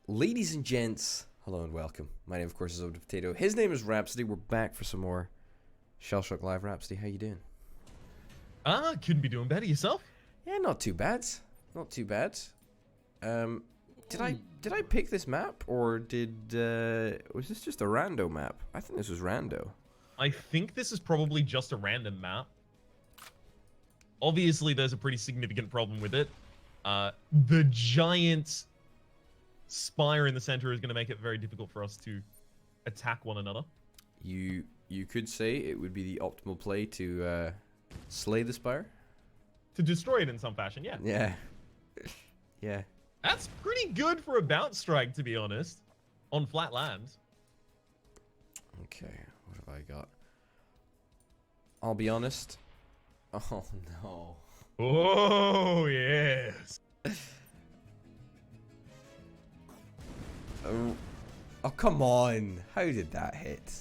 Ladies and gents, hello and welcome. My name, of course, is Obed Potato. His name is Rhapsody. We're back for some more Shellshock Live. Rhapsody, how you doing? Couldn't be doing better yourself. Yeah, not too bad. Not too bad. Did I pick this map, or was this just a rando map? I think this was rando. I think this is probably just a random map. Obviously, there's a pretty significant problem with it. The giant spire in the center is going to make it very difficult for us to attack one another. You could say it would be the optimal play to slay the spire. To destroy it in some fashion, yeah. Yeah. Yeah. That's pretty good for a bounce strike, to be honest. On flat land. Okay, what have I got? I'll be honest. Oh no. Oh, yes. Oh, come on. How did that hit?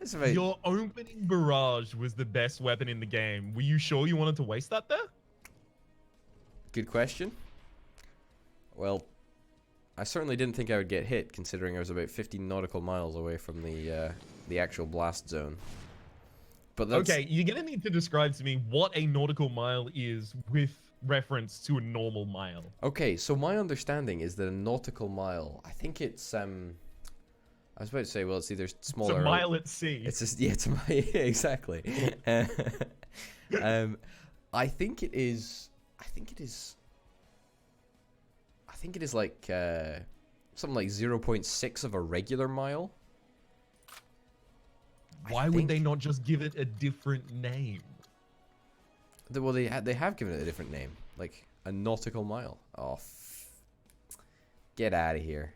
It's about... Your opening barrage was the best weapon in the game. Were you sure you wanted to waste that there? Good question. Well, I certainly didn't think I would get hit, considering I was about 15 nautical miles away from the actual blast zone. But that's... Okay, you're gonna need to describe to me what a nautical mile is with reference to a normal mile. Okay, so my understanding is that a nautical mile, I think it's I was about to say, well, it's either smaller. It's a mile at sea. It's just, yeah, it's a mile. Yeah, exactly. I think it is. I think it is like something like 0.6 of a regular mile. Why would they not just give it a different name? Well, they have given it a different name, like a nautical mile. Oh, get out of here.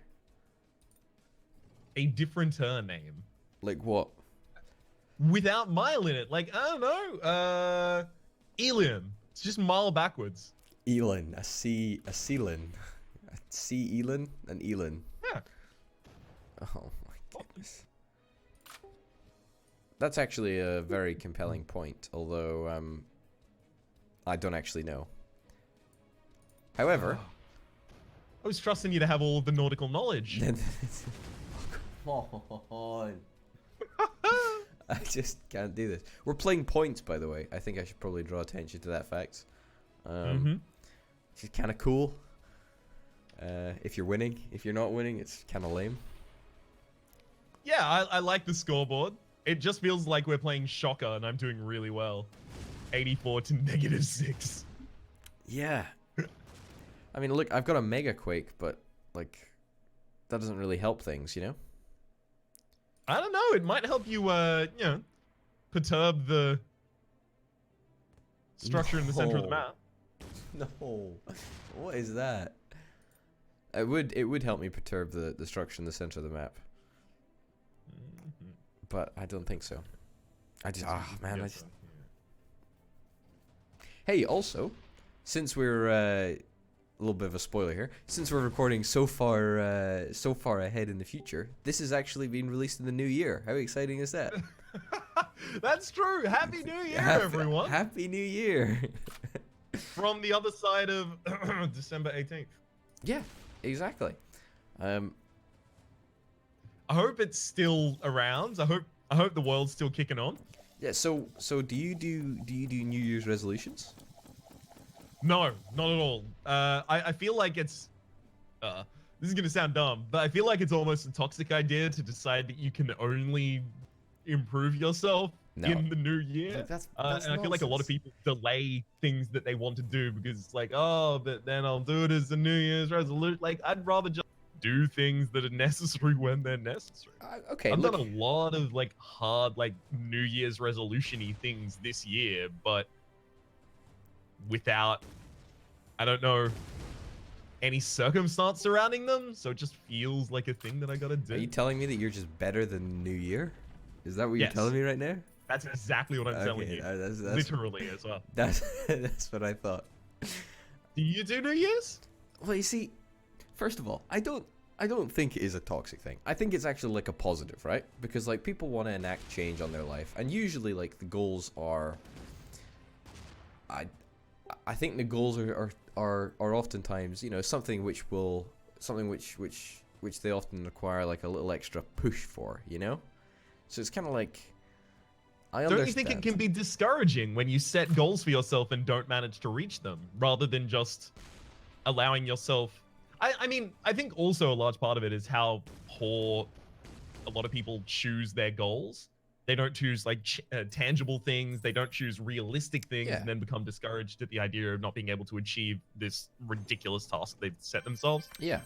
A different name. Like what? Without mile in it. Like, I don't know. Elim. It's just mile backwards. Elin, a sealin. A sea elin, an elin. Yeah. Oh my goodness. That's actually a very compelling point, although I don't actually know. However, I was trusting you to have all of the nautical knowledge. oh, come on. I just can't do this. We're playing points, by the way. I think I should probably draw attention to that fact. It's kind of cool. If you're winning. If you're not winning, it's kind of lame. Yeah, I like the scoreboard. It just feels like we're playing Shocker and I'm doing really well. 84 to -6. Yeah. I mean, look, I've got a Mega Quake, but, like, that doesn't really help things, you know? I don't know. It might help you, you know, perturb the structure in the center of the map. No. What is that? It would help me perturb the structure in the center of the map. But I don't think so. Hey, also, since we're a little bit of a spoiler here, since we're recording so far ahead in the future, this is actually being released in the new year. How exciting is that? That's true. Happy New Year, everyone. Happy New Year. From the other side of December 18th. Yeah, exactly. I hope it's still around. I hope the world's still kicking on. Yeah. So do you do New Year's resolutions? No, not at all. I feel like it's. This is gonna sound dumb, but I feel like it's almost a toxic idea to decide that you can only improve yourself in the new year. That's and I feel like a lot of people delay things that they want to do because it's like, oh, but then I'll do it as a New Year's resolution. Like, I'd rather just do things that are necessary when they're necessary. Okay. I've done a lot of like hard like New Year's resolution-y things this year, but without, I don't know, any circumstance surrounding them, so it just feels like a thing that I gotta do. Are you telling me that you're just better than New Year? Is that what you're telling me right now? That's exactly what I'm telling you. That's literally as well. That's what I thought. Do you do New Year's? Well, you see, first of all, I don't think it is a toxic thing. I think it's actually like a positive, right? Because like people want to enact change on their life, and usually like the goals are. I think the goals are oftentimes, you know, something which which they often require like a little extra push for, you know? So it's kind of like, I understand. Don't you think it can be discouraging when you set goals for yourself and don't manage to reach them, rather than just allowing yourself... I mean, I think also a large part of it is how poor a lot of people choose their goals. They don't choose like tangible things. They don't choose realistic things, and then become discouraged at the idea of not being able to achieve this ridiculous task they've set themselves. Yeah.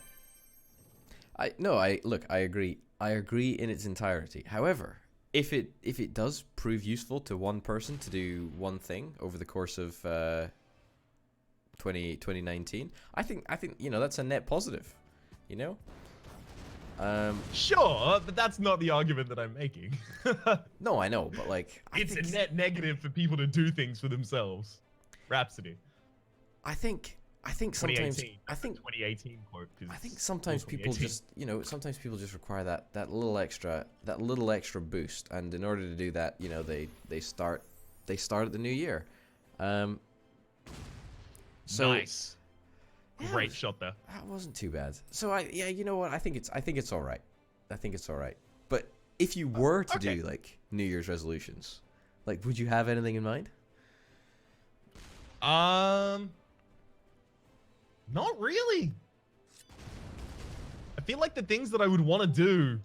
Look, I agree. I agree in its entirety. However, if it does prove useful to one person to do one thing over the course of 2019, I think that's a net positive, you know. Sure, but that's not the argument that I'm making. No, I know, but like, it's a net negative for people to do things for themselves. Rhapsody. I think sometimes 2018 quote. I think sometimes people just sometimes people just require that little extra boost, and in order to do that, they start at the new year. So nice. Great shot there. That wasn't too bad. So you know what? I think it's all right. I think it's all right. But if you were to do like New Year's resolutions, like, would you have anything in mind? Not really. I feel like the things that I would want to do,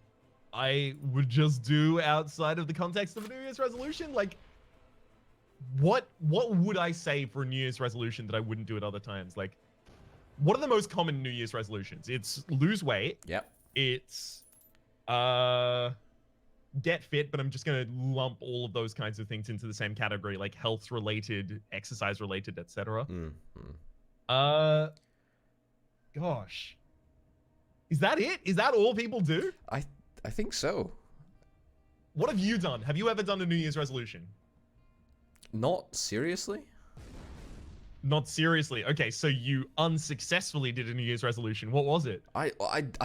I would just do outside of the context of a New Year's resolution. Like, what would I say for a New Year's resolution that I wouldn't do at other times? Like, what are the most common New Year's resolutions? It's lose weight. Yep. It's get fit, but I'm just gonna lump all of those kinds of things into the same category, like health related, exercise related, etc. Gosh, is that it? Is that all people do? I think so. What have you done? Have you ever done a New Year's resolution? Not seriously. Not seriously. Okay, so you unsuccessfully did a New Year's resolution. What was it? I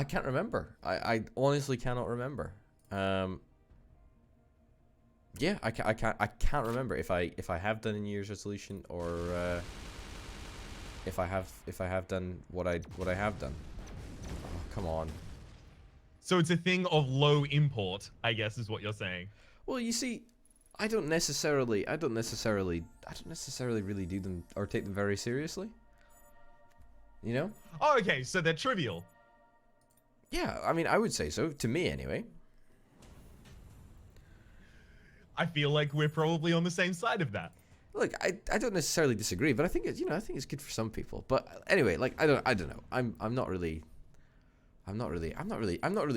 can't remember. I honestly cannot remember. Yeah, I can't remember if I have done a New Year's resolution, or if I have done what I have done. Oh, come on. So it's a thing of low import, I guess, is what you're saying. Well, you see, I don't necessarily really do them or take them very seriously. You know? Oh, okay, so they're trivial. Yeah, I mean, I would say so, to me anyway. I feel like we're probably on the same side of that. Look, I don't necessarily disagree, but I think it's good for some people. But anyway, like, I don't know. I'm not really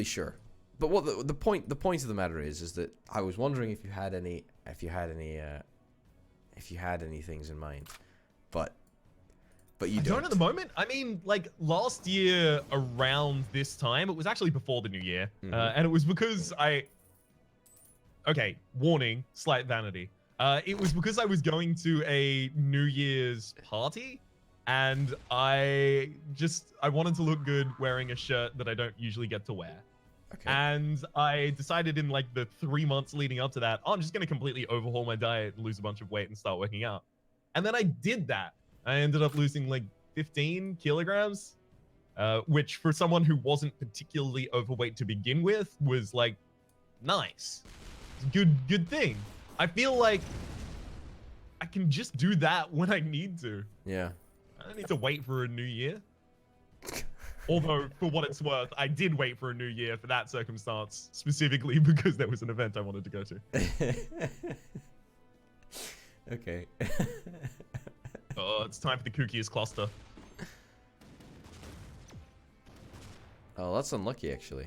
sure. But what the point of the matter is that I was wondering if you had any things in mind, but you don't. I don't at the moment. I mean, like last year around this time, it was actually before the new year, and it was because okay, warning, slight vanity. It was because I was going to a New Year's party, and I wanted to look good wearing a shirt that I don't usually get to wear. Okay. And I decided in like the 3 months leading up to that, I'm just going to completely overhaul my diet, lose a bunch of weight, and start working out. And then I did that. I ended up losing like 15 kilograms, which for someone who wasn't particularly overweight to begin with was like nice. It's a good thing. I feel like I can just do that when I need to. Yeah. I don't need to wait for a new year. Although, for what it's worth, I did wait for a new year for that circumstance, specifically because there was an event I wanted to go to. Okay. Oh, it's time for the kookiest cluster. Oh, that's unlucky, actually.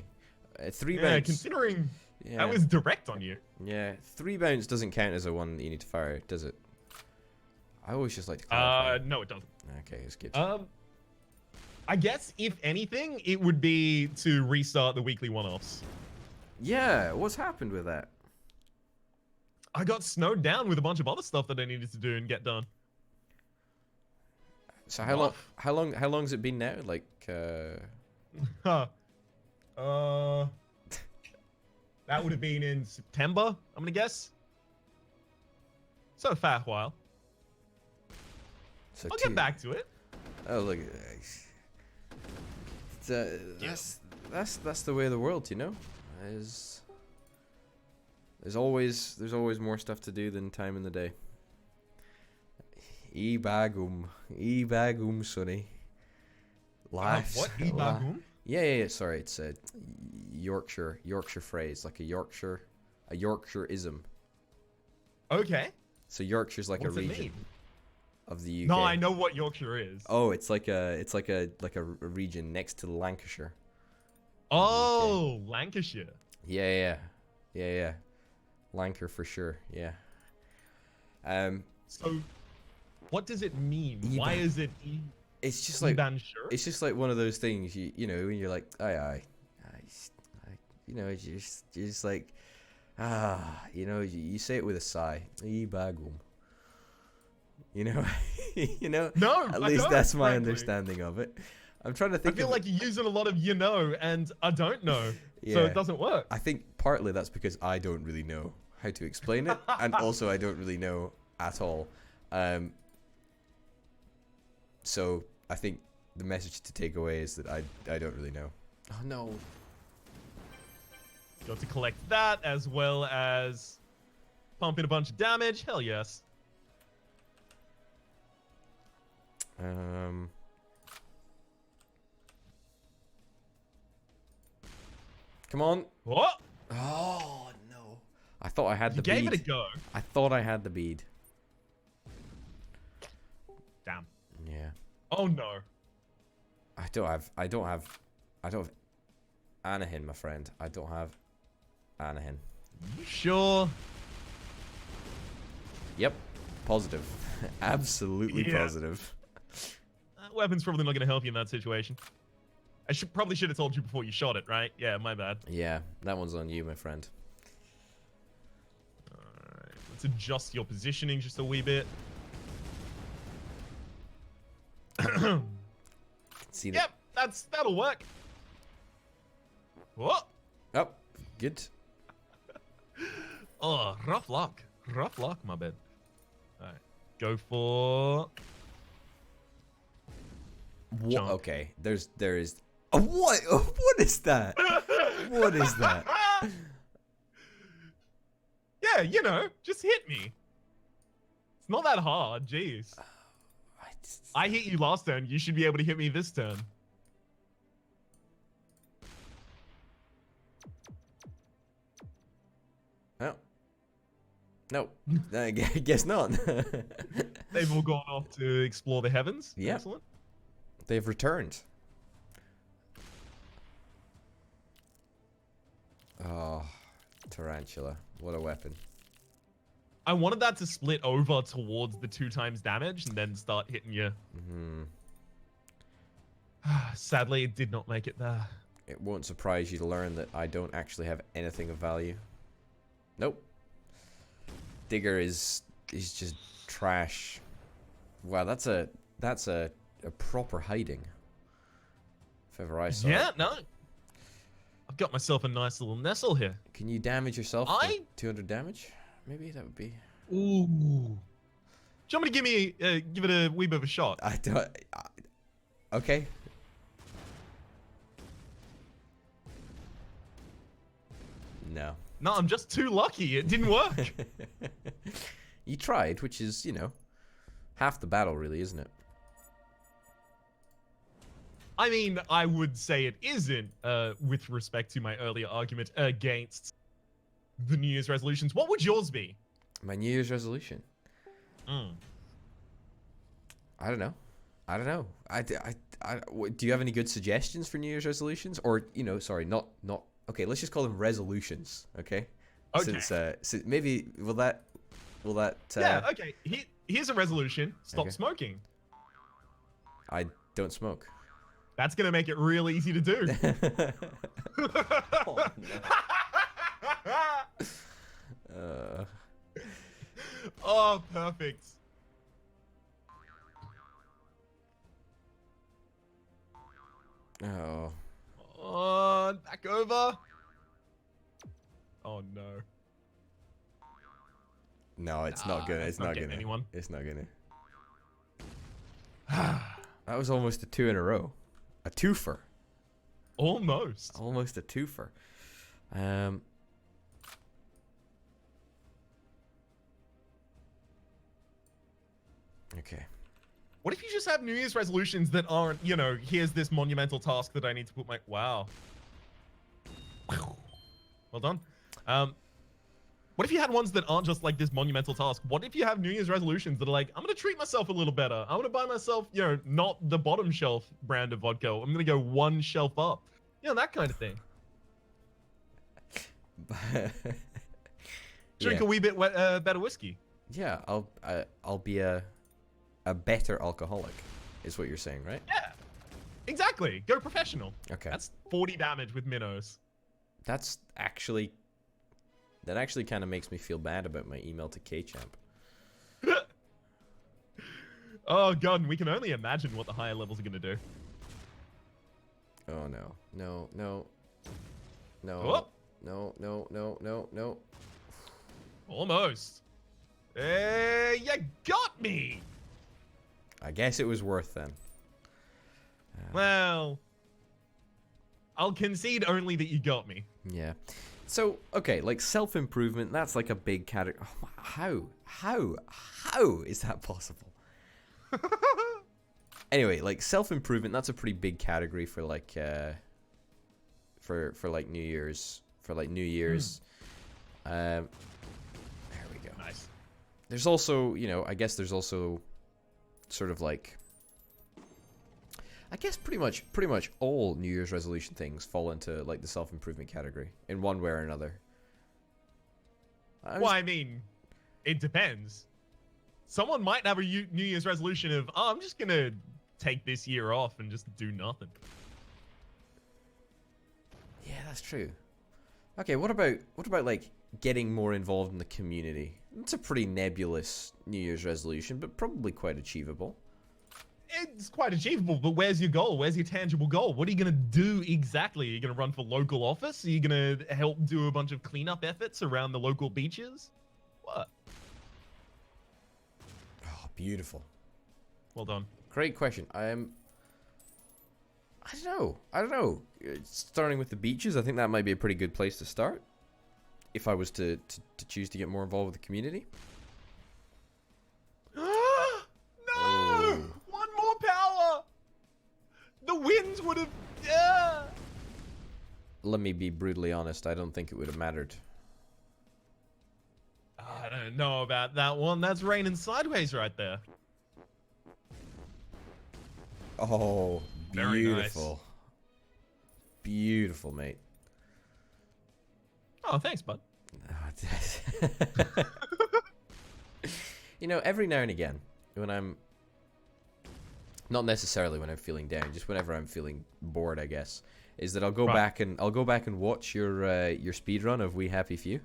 3 bounce. Yeah, considering I was direct on you. Yeah, 3 bounce doesn't count as a one that you need to fire, does it? I always just like to clarify. No, it doesn't. Okay, it's good. I guess, if anything, it would be to restart the weekly one-offs. Yeah, what's happened with that? I got snowed down with a bunch of other stuff that I needed to do and get done. So how long's it been now? Like, that would have been in September, I'm gonna guess. So a fair while. I'll get back to it. Oh, look. that's the way of the world, you know. There's always more stuff to do than time in the day. E-bagum, sonny. Life. What? E-bagum? Yeah. Sorry, it's a Yorkshire phrase, like a Yorkshireism. Okay. So Yorkshire's like What's a it region mean? of the UK. No, I know what Yorkshire is. Oh, it's like a region next to Lancashire. Oh, Lancashire. Yeah. Lanker for sure. Yeah. So, what does it mean? E-ban. Why is it It's just like E-ban-sure? it's just like one of those things you know when you're like aye, you know, you're just like you know, you say it with a sigh. E-bagum. You know, you know. No, at I least don't, that's my frankly. understanding of it. I'm trying to think. I feel of like you're using a lot of you know and I don't know, so Yeah. it doesn't work. I think partly that's because I don't really know how to explain it, and also I don't really know at all. So I think the message to take away is that I don't really know. Oh no. Got to collect that as well as pump in a bunch of damage. Hell yes. Come on. What? Oh no. I thought I had You the bead. gave it a go. I thought I had the bead. Damn. Yeah. Oh no. I don't have Anahin, my friend. I don't have Anahin. You sure? Yep. Positive. Absolutely Yeah. positive. That weapon's probably not going to help you in that situation. I probably should have told you before you shot it, right? Yeah, my bad. Yeah, that one's on you, my friend. Alright, let's adjust your positioning just a wee bit. See Yep, that'll work. What? Oh, good. Oh, rough luck. Rough luck, my bad. Alright, go for... What? Jump. Okay, there is. Oh, what? What is that? What is that? Yeah, you know, just hit me. It's not that hard, jeez. I hit you last turn, you should be able to hit me this turn. Oh. No, I guess not. They've all gone off to explore the heavens. Yep. Excellent. They've returned. Oh, tarantula. What a weapon. I wanted that to split over towards the 2 times damage and then start hitting you. Sadly, it did not make it there. It won't surprise you to learn that I don't actually have anything of value. Nope. Digger is just trash. Wow, that's a proper hiding. If ever I saw it. Yeah, no. I've got myself a nice little nestle here. Can you damage yourself for 200 damage? Maybe that would be. Ooh. Do you want me to give it a wee bit of a shot? I don't. Okay. No. No, I'm just too lucky. It didn't work. You tried, which is, you know, half the battle, really, isn't it? I mean, I would say it isn't, with respect to my earlier argument against the New Year's resolutions. What would yours be? My New Year's resolution. I don't know. Do you have any good suggestions for New Year's resolutions? Or, you know, sorry, not. Okay, let's just call them resolutions. Okay. Okay. Since maybe will that. Yeah. Okay. Here's a resolution. Stop Okay. smoking. I don't smoke. That's gonna make it real easy to do. Oh, no. Oh, perfect. Oh. Back over. Oh no. No, it's not gonna. It's not gonna. Anyone. It's not gonna. That was almost a 2 in a row. A twofer. Almost. Almost a twofer. Okay. What if you just have New Year's resolutions that aren't, you know, here's this monumental task that I need to put my... Wow. Well done. What if you had ones that aren't just like this monumental task? What if you have New Year's resolutions that are like, I'm going to treat myself a little better. I'm going to buy myself, you know, not the bottom shelf brand of vodka. I'm going to go one shelf up. You know, that kind of thing. Drink a wee bit better whiskey. Yeah, I'll be a better alcoholic, is what you're saying, right? Yeah, exactly. Go professional. Okay. That's 40 damage with minnows. That actually kind of makes me feel bad about my email to K-Champ. Oh god, we can only imagine what the higher levels are going to do. Oh no. No, no. No. Oh. No, no, no, no, no. Almost. Hey, you got me! I guess it was worth then. Well, I'll concede only that you got me. Yeah. So, okay, like self-improvement, that's like a big category. Oh, how is that possible? Anyway, like self-improvement, that's a pretty big category for like for like New Year's, There we go. Nice. There's also, you know, I guess there's also sort of like, I guess pretty much all New Year's resolution things fall into like the self-improvement category in one way or another. Well, I mean, it depends. Someone might have a New Year's resolution of, oh, I'm just gonna take this year off and just do nothing. Yeah, that's true. Okay, what about like getting more involved in the community? It's a pretty nebulous New Year's resolution, but probably quite achievable. It's quite achievable, but where's your goal? Where's your tangible goal? What are you going to do exactly? Are you going to run for local office? Are you going to help do a bunch of cleanup efforts around the local beaches? What? Oh, beautiful. Well done. Great question. I don't know. Starting with the beaches, I think that might be a pretty good place to start. If I was to choose to get more involved with the community. No! Oh. One more power! The winds would have... Yeah! Let me be brutally honest, I don't think it would have mattered. I don't know about that one. That's raining sideways right there. Oh, Very beautiful. nice. Beautiful, mate. Oh, thanks, bud. You know, every now and again, when I'm... Not necessarily when I'm feeling down, just whenever I'm feeling bored, I guess, is that I'll go back and watch your speed run of We Happy Few,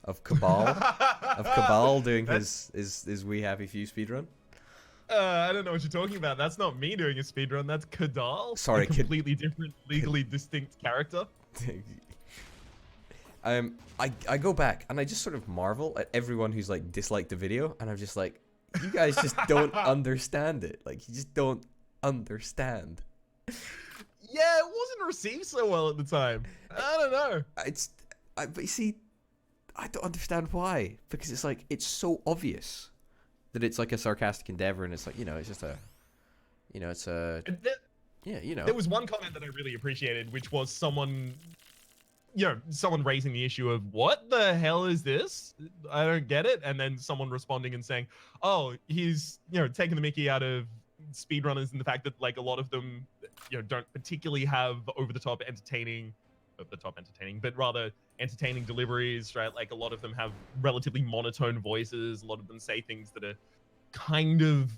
of Cabal doing his We Happy Few speed run. I don't know what you're talking about. That's not me doing a speedrun. That's Kadal. Sorry, a completely different, legally distinct character. I go back and I just sort of marvel at everyone who's like disliked the video, and I'm just like, you guys just don't understand it. Like, you just don't understand. Yeah, it wasn't received so well at the time. I don't know. But you see, I don't understand why, because it's like, it's so obvious that it's like a sarcastic endeavor, and it's like, you know, it's just a, you know, it's a, yeah, you know. There was one comment that I really appreciated, which was someone, you know, someone raising the issue of, what the hell is this? I don't get it. And then someone responding and saying, oh, he's, you know, taking the mickey out of speedrunners and the fact that, like, a lot of them, you know, don't particularly have over-the-top entertaining, but rather entertaining deliveries, right? Like, a lot of them have relatively monotone voices. A lot of them say things that are kind of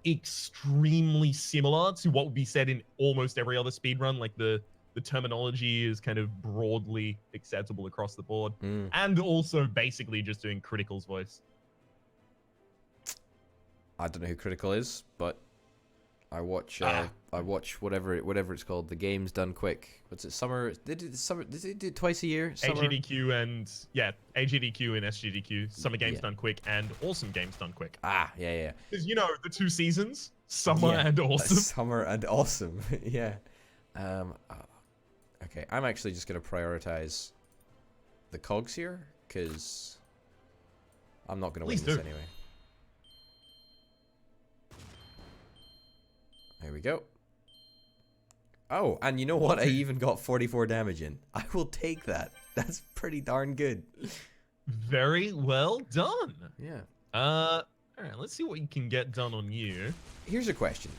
extremely similar to what would be said in almost every other speedrun. Like, the terminology is kind of broadly acceptable across the board. And also basically just doing Critical's voice. I don't know who Critical is, but I watch whatever it's called, The Games Done Quick. What's it, summer? They do it twice a year? Summer? AGDQ and, yeah, AGDQ and SGDQ. Summer Games Done Quick and Awesome Games Done Quick. Ah, yeah. Because, you know, the two seasons, Summer and Awesome. Summer and Awesome, yeah. Okay, I'm actually just gonna prioritize the cogs here because I'm not gonna win Please this do. anyway. There we go. Oh, and you know what? I even got 44 damage in. I will take that. That's pretty darn good. Very well done. Yeah. All right, let's see what you can get done on you. Here's a question.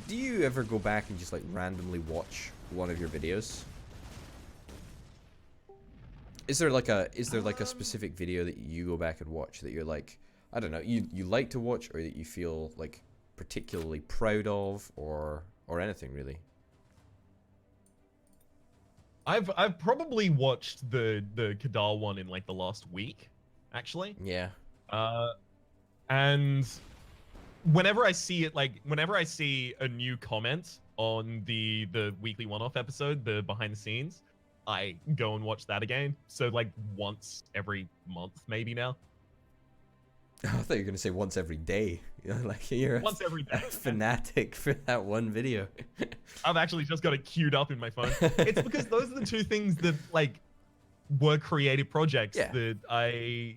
Do you ever go back and just like randomly watch one of your videos? Is there like a specific video that you go back and watch that you're like, I don't know, you like to watch, or that you feel like particularly proud of, or anything really? I've probably watched the Kadal one in like the last week, actually. Yeah. And whenever I see it, like whenever I see a new comment on the weekly one-off episode, the behind the scenes, I go and watch that again. So like once every month, maybe now. I thought you were gonna say once every day. You know, like you're Once every day. a fanatic for that one video. I've actually just got it queued up in my phone. It's because those are the two things that like were creative projects that I,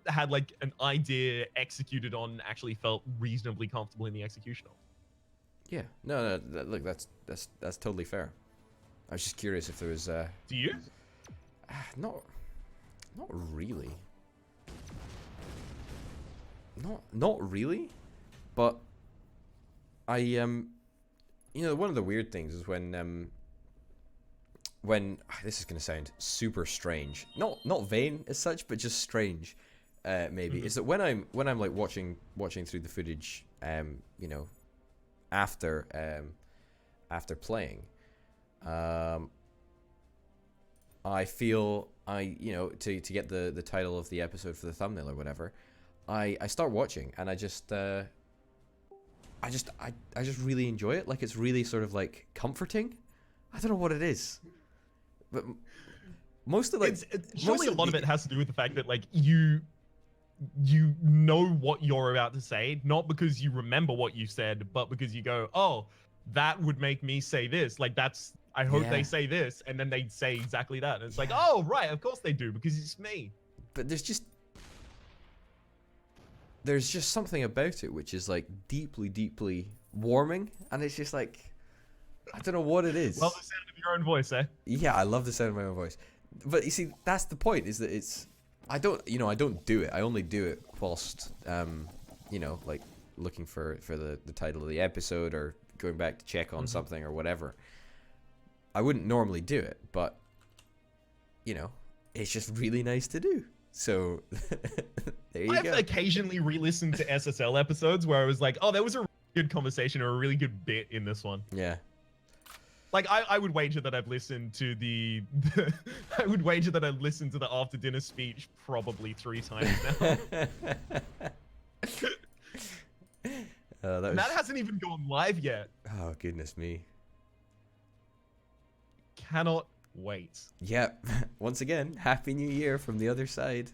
had like an idea executed on, actually felt reasonably comfortable in the execution of. Yeah. No, look, that's totally fair. I was just curious if there was. Do you? Not really. Not really, but I one of the weird things is when this is gonna sound super strange, not vain as such, but just strange, maybe, is that when I'm like watching through the footage, after playing, I feel to get the title of the episode for the thumbnail or whatever, I start watching and I just really enjoy it. Like, it's really sort of like comforting. I don't know what it is, but most of like surely a lot of it has to do with the fact that like you know what you're about to say, not because you remember what you said, but because you go, oh, that would make me say this. Like, that's, I hope they say this, and then they say exactly that. And it's like, oh, right, of course they do, because it's me. But there's just something about it which is like deeply warming, and it's just like, I don't know what it is. Love the sound of your own voice, eh? Yeah, I love the sound of my own voice. But you see, that's the point, is that it's, I don't do it. I only do it whilst, like looking for the title of the episode, or going back to check on something or whatever. I wouldn't normally do it, but, it's just really nice to do. So, there you go. I've occasionally re-listened to SSL episodes where I was like, oh, there was a really good conversation or a really good bit in this one. Yeah. Like, I would wager that I've listened to the I would wager that I've listened to the after dinner speech probably 3 times now. That hasn't even gone live yet. Oh, goodness me. Cannot wait. Yep. Once again, Happy New Year from the other side.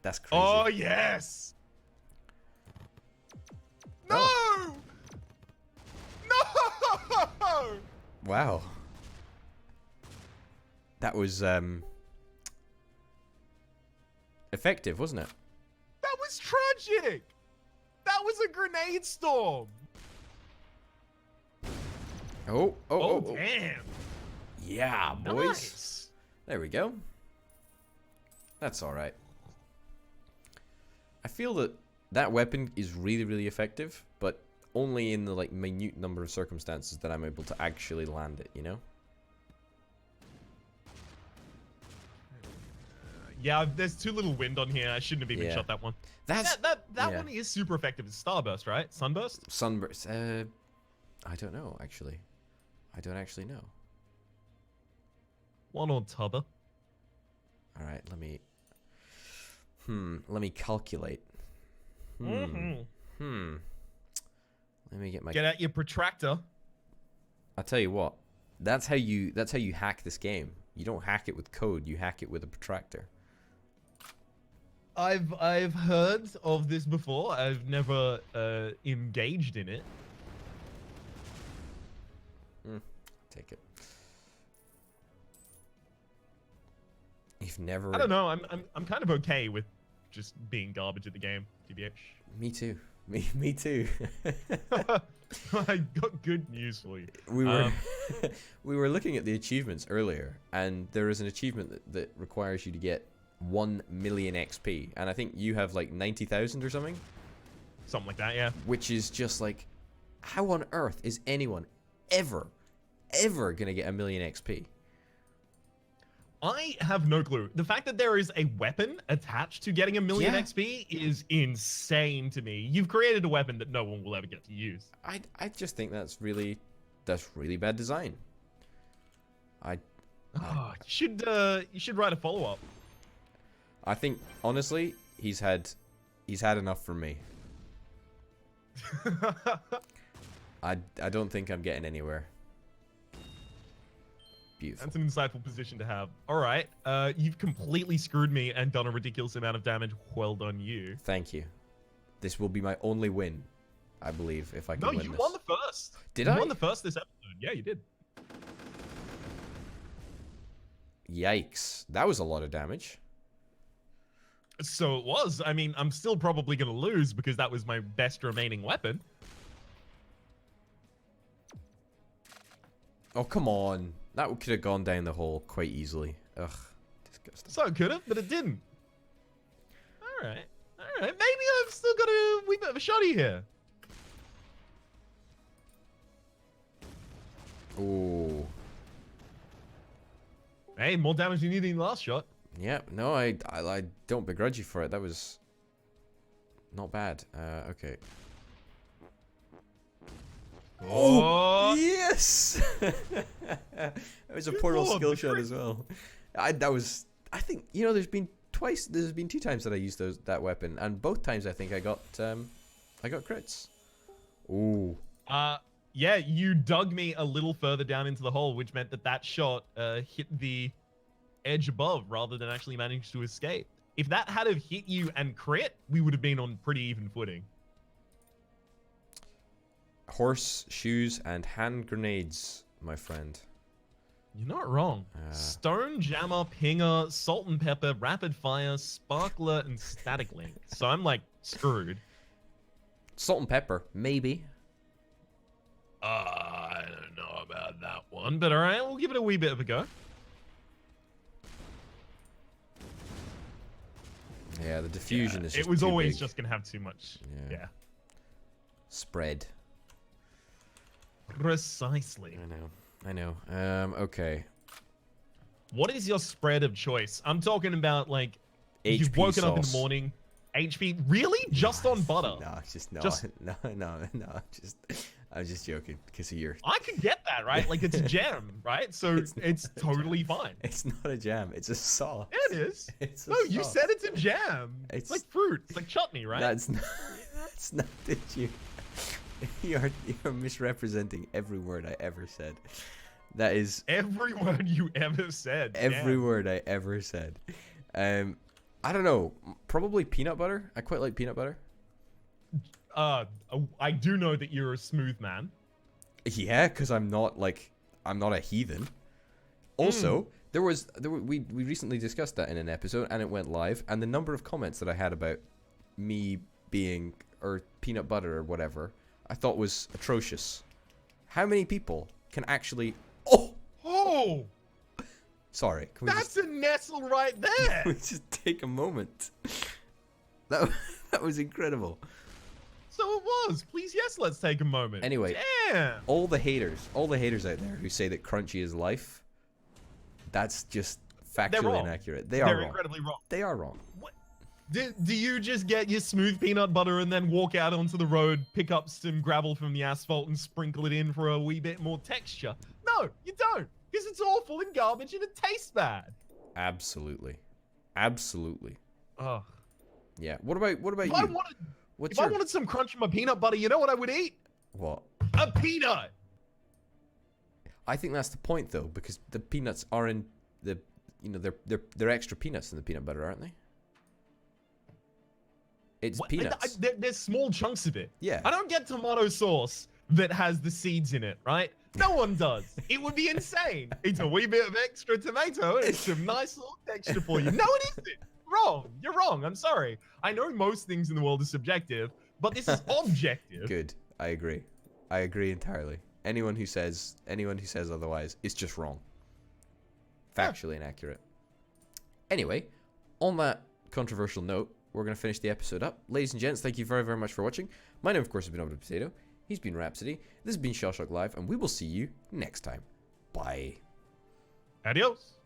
That's crazy. Oh, yes. No! Oh. No! Wow. That was effective, wasn't it? That was tragic. That was a grenade storm. Oh. Damn. Yeah, boys. Nice. There we go. That's all right. I feel that weapon is really effective, but only in the like minute number of circumstances that I'm able to actually land it, Yeah, there's too little wind on here. I shouldn't have even shot that one. That one is super effective. It's Starburst, right? Sunburst? Sunburst. I don't know, actually. I don't actually know. One or t'other. All right, let me calculate. Let me get out your protractor. I'll tell you what. That's how you hack this game. You don't hack it with code. You hack it with a protractor. I've heard of this before. I've never engaged in it. Take it. You've never... I don't know. I'm kind of okay with just being garbage at the game, TBH. Me too. Me too. I got good news for you. We were we were looking at the achievements earlier, and there is an achievement that requires you to get 1 million XP, and I think you have like 90,000 or something. Something like that, yeah. Which is just like, how on earth is anyone ever gonna get 1 million XP? I have no clue. The fact that there is a weapon attached to getting 1 million Yeah. XP is insane to me. You've created a weapon that no one will ever get to use. I just think that's really bad design. You should write a follow-up. I think honestly, he's had enough from me. I don't think I'm getting anywhere. Beautiful. That's an insightful position to have. All right, you've completely screwed me and done a ridiculous amount of damage. Well done, you. Thank you. This will be my only win, I believe, if I can win No, you this. won the first. Did you I? won the first this episode. Yeah, you did. Yikes. That was a lot of damage. So it was. I mean, I'm still probably going to lose because that was my best remaining weapon. Oh, come on. That could have gone down the hole quite easily. Ugh. Disgusting. So it could have, but it didn't. All right. All right. Maybe I've still got a wee bit of a shotty here. Ooh. Hey, more damage than you did in the last shot. Yeah, no, I don't begrudge you for it. That was not bad. Okay. Oh, yes! That was a Good portal lord, skill the shot crit. as well. I think, you know, there's been 2 times that I used that weapon, and both times I think I got crits. Ooh. yeah, you dug me a little further down into the hole, which meant that shot hit the edge above rather than actually managed to escape. If that had have hit you and crit, we would have been on pretty even footing. Horse, shoes, and hand grenades, my friend. You're not wrong. Stone, jammer, pinger, salt and pepper, rapid fire, sparkler, and static link. So I'm like screwed. Salt and pepper, maybe. I don't know about that one, but all right, we'll give it a wee bit of a go. Yeah, the diffusion is just it was too always big. just gonna have too much. Yeah. Spread. Precisely. I know. Okay. What is your spread of choice? I'm talking about like you've HP woken up in the sauce. morning. HP really just on butter? No, it's just no, Just- no. I'm just joking because of your. I could get that, right? Like it's a jam, right? So it's totally fine. It's not a jam. It's a sauce. It is. It's a No, you sauce. said it's a jam. It's- It's like fruit. It's like chutney, right? That's not. That's not it. You're misrepresenting every word I ever said. That is Every word you ever said. every Jam. word I ever said. I don't know. Probably peanut butter. I quite like peanut butter. I do know that you're a smooth man. Yeah, because I'm not a heathen. Also, we recently discussed that in an episode, and it went live, and the number of comments that I had about me being or peanut butter or whatever, I thought was atrocious. How many people can actually? Oh, Sorry. Can we that's a nestle right there. Can we just take a moment? That was incredible. So it was. Please, yes, let's take a moment. Anyway, Damn. all the haters out there who say that crunchy is life, that's just factually wrong. inaccurate. They They're are wrong. incredibly wrong. They are wrong. What? Do you just get your smooth peanut butter and then walk out onto the road, pick up some gravel from the asphalt and sprinkle it in for a wee bit more texture? No, you don't. Because it's awful and garbage and it tastes bad. Absolutely. Absolutely. Ugh. Yeah. What about If you? I wanted some crunch in my peanut butter, you know what I would eat? What? A peanut. I think that's the point though, because the peanuts are in the, they're extra peanuts in the peanut butter, aren't they? It's peanuts. There's small chunks of it. Yeah. I don't get tomato sauce that has the seeds in it, right? No one does. It would be insane. It's a wee bit of extra tomato and it's some nice little texture for you. No, it isn't. Wrong. You're wrong. I'm sorry. I know most things in the world are subjective, but this is objective. Good. I agree. I agree entirely. Anyone who says otherwise is just wrong. Factually inaccurate. Anyway, on that controversial note, we're going to finish the episode up. Ladies and gents, thank you very, very much for watching. My name, of course, has been Orbital Potato. He's been Rhapsody. This has been Shellshock Live, and we will see you next time. Bye. Adios.